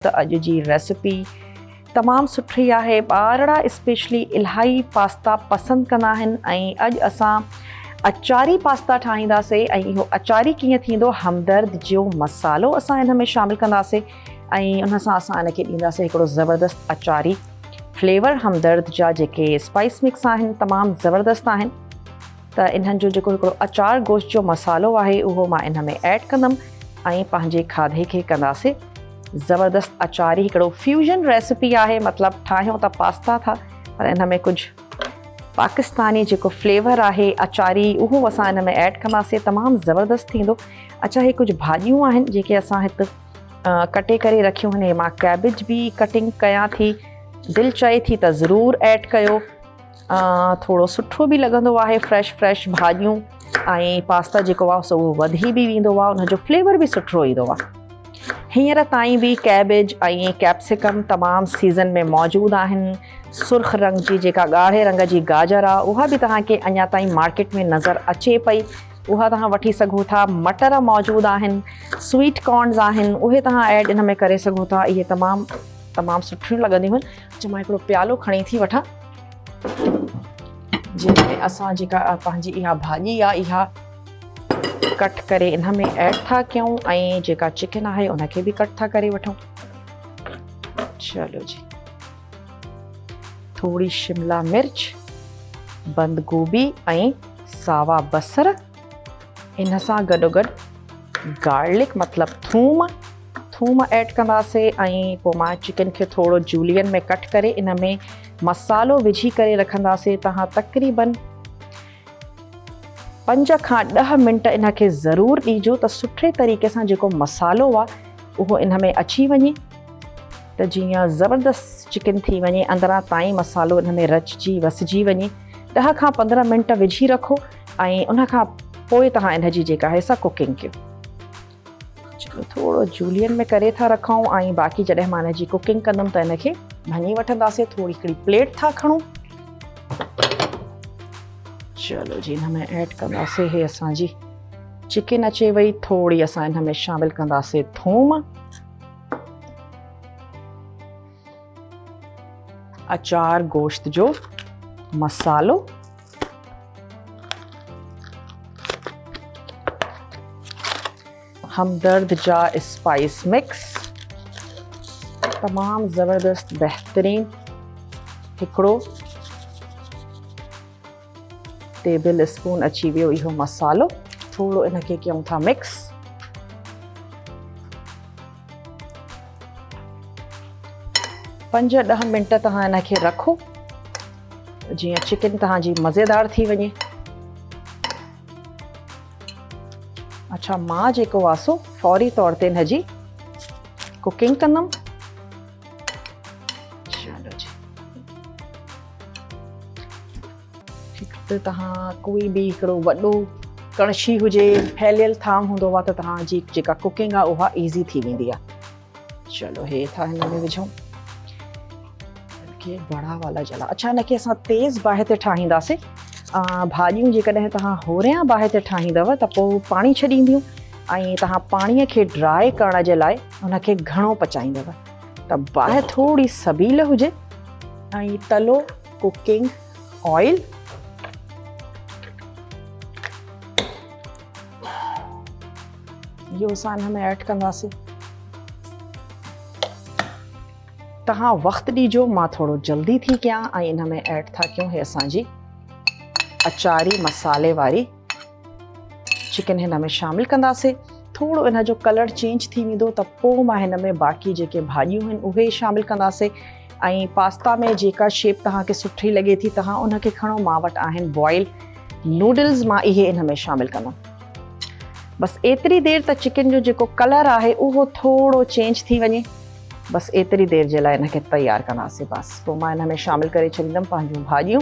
त अॼु जी रेसिपी तमामु सुठी आहे। ॿारड़ा स्पेशली इलाही पास्ता पसंदि कंदा आहिनि ऐं अॼु असां अचारी पास्ता ठाहींदासीं। ऐं इहो अचारी कीअं थींदो, हमदर्द जो मसालो असां हिन में शामिलु कंदासीं ऐं उन सां असां हिनखे ॾींदासीं हिकिड़ो ज़बरदस्त अचारी फ्लेवर। हमदर्द जा जेके स्पाइस मिक्स आहिनि तमामु ज़बरदस्त आहिनि, त इन्हनि जो जेको हिकिड़ो अचार गोश्त जो मसालो आहे उहो मां इन में ऐड कंदमि ऐं पंहिंजे खाधे खे कंदासीं ज़बरदस्त अचारी। हिकिड़ो फ्यूजन रेसिपी आहे, मतिलबु ठाहियूं त पास्ता था पर इन में कुझु पाकिस्तानी जेको फ्लेवर आहे अचारी उहो असां हिन में ऐड कंदासीं, तमामु ज़बरदस्त थींदो। अच्छा, हे कुझु भाॼियूं आहिनि जेके असां हिते कटे करे रखियूं आहिनि। मां कैबिज बि कटिंग कयां थी, दिलि चए थी त ज़रूरु ऐड कयो, थोरो सुठो बि लॻंदो आहे। फ्रेश भाॼियूं ऐं पास्ता जेको आहे सो उहो वधी बि वेंदो आहे, उनजो फ्लेवर बि सुठो ईंदो आहे। हींअर ताईं बि कैबिज ऐं कैप्सिकम तमामु सीज़न में मौजूदु आहिनि। सुर्ख रंग जी जेका ॻाढ़े रंग जी गाजर आहे उहा बि तव्हांखे अञा ताईं मार्केट में नज़र अचे पई, उहा तव्हां वठी सघो था। मटर मौजूदु आहिनि, स्वीट कॉर्न्स आहिनि, उहे तव्हां ऐड इन में करे सघो था। इहे तमामु सुठियूं लॻंदियूं आहिनि। जो मां हिकिड़ो प्यालो खणी थी वठां जंहिंमें असां जेका पंहिंजी इहा भाॼी आहे इहा कट करे इन में ऐड था कयूं ऐं जेका चिकन आहे उनखे बि कट था करे वठूं। चलो जी, थोड़ी शिमला मिर्च, बंद गोभी ऐं सावा बसर, इन सां गॾोगॾु गार्लिक मतिलबु थूम ऐड कंदासीं। ऐं पोइ मां चिकन खे थोरो जूलियन में कट करे इन में मसालो विझी करे रखंदासीं। तव्हां तक़रीबन 5 खां 10 मिंट इनखे ज़रूरु ॾिजो त सुठे तरीक़े सां जेको मसालो आहे उहो इन में अची वञे, त जीअं ज़बरदस्त चिकन थी वञे, अंदरां ताईं मसालो इन में रचिजी वसिजी वञे। 10 खां 15 मिंट विझी रखो ऐं उन खां पोइ तव्हां इन जी जेका आहे सा कुकिंग कयो। चलो, थोरो जूलियन में करे था रखूं ऐं बाक़ी जॾहिं मां इन जी कुकिंग कंदमि त इनखे भञी वठंदासीं। थोरी हिकिड़ी प्लेट था खणूं। चलो जी, हिन में ऐड कंदासीं हे असांजी चिकन अचे वई। थोरी असां हिन में शामिलु कंदासीं थूम, अचार गोश्त जो मसालो, हमदर्द जा स्पाइस मिक्स, तमामु ज़बरदस्त बहितरीन हिकिड़ो टेबल स्पून अची वियो इहो मसालो। थोरो इनखे कयूं था मिक्स। पंज 10 मिंट तव्हां इनखे रखो जीअं चिकन तव्हांजी मज़ेदार थी वञे। अच्छा, मां जेको आहे सो फौरी तौर ते हिन जी कुकिंग कंदमि। चलो जी, त तव्हां कोई बि हिकिड़ो वॾो कणशी हुजे, फैलियल थाम हूंदो आहे त तव्हांजी जेका कुकिंग आहे उहा ईज़ी थी वेंदी आहे। चलो, हे था हिन में विझूं के बड़ा वाला जला। अच्छा, हिनखे असां तेज़ बाहि ते ठाहींदासीं। भाॼियूं जेकॾहिं तव्हां होरियां बाहि ते ठाहींदव त पोइ पाणी छॾींदियूं ऐं तव्हां पाणीअ खे ड्राई करण जे लाइ हुनखे घणो पचाईंदव, त बाहि थोरी सबील हुजे ऐं तलो कुकिंग ऑयल, इहो असां हिन में ऐड कंदासीं। तव्हां वक़्तु ॾिजो, मां थोरो जल्दी थी कयां ऐं इन में ऐड था कयूं हे असांजी अचारी मसाले वारी चिकन हिन में शामिलु कंदासीं। थोरो इन जो कलर चेंज थी वेंदो त पोइ मां हिन में बाक़ी जेके भाॼियूं आहिनि उहे शामिलु कंदासीं। ऐं पास्ता में जेका शेप तव्हांखे सुठी लॻे थी तव्हां उनखे खणो। मां वटि आहिनि बॉइल नूडल्स, मां इहे इन में शामिलु कंदमि। बसि एतिरी देरि त चिकन जो जेको कलर आहे उहो थोरो चेंज थी वञे, बसि एतिरी देरि जे लाइ इनखे तयारु कंदासीं। बसि पोइ मां इन में शामिलु करे छॾींदमि पंहिंजूं भाॼियूं।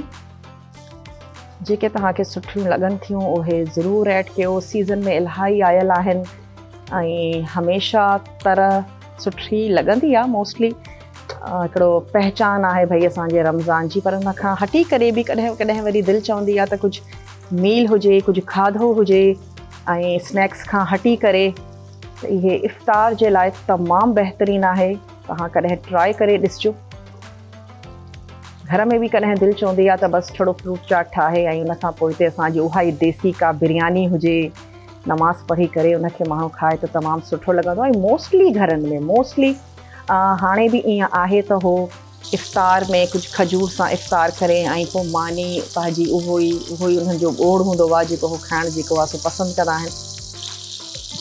जेके तव्हांखे सुठियूं लॻनि थियूं उहे ज़रूरु ऐड कयो। सीज़न में इलाही आयल आहिनि ऐं हमेशह तरह सुठी लॻंदी आहे। मोस्टली हिकिड़ो पहचान आहे भई असांजे रमज़ान जी, पर हुन खां हटी करे बि कॾहिं कॾहिं वरी दिलि चवंदी आहे त कुझु मील हुजे, कुझु खाधो हुजे ऐं स्नैक्स खां हटी करे त इहे इफ़्तार जे लाइ तमामु बहितरीनु आहे। तव्हां कॾहिं ट्राई करे ॾिसिजो। घर में बि कॾहिं दिलि चवंदी आहे त बसि थोरो फ्रूट चाट ठाहे ऐं उन खां पोइ हिते असांजी उहा ई देसी का बिरयानी हुजे, नमाज़ पढ़ी करे उनखे माण्हू खाए त तमामु सुठो लॻंदो आहे। ऐं मोस्टली घरनि में मोस्टली हाणे बि ईअं आहे त हो इफ़्तार में कुझु खजूर सां इफ़्तार करे ऐं पोइ मानी भाॼी उहो ई उन्हनि जो ॻोढ़ हूंदो आहे जेको हो खाइणु जेको आहे सो पसंदि कंदा आहिनि।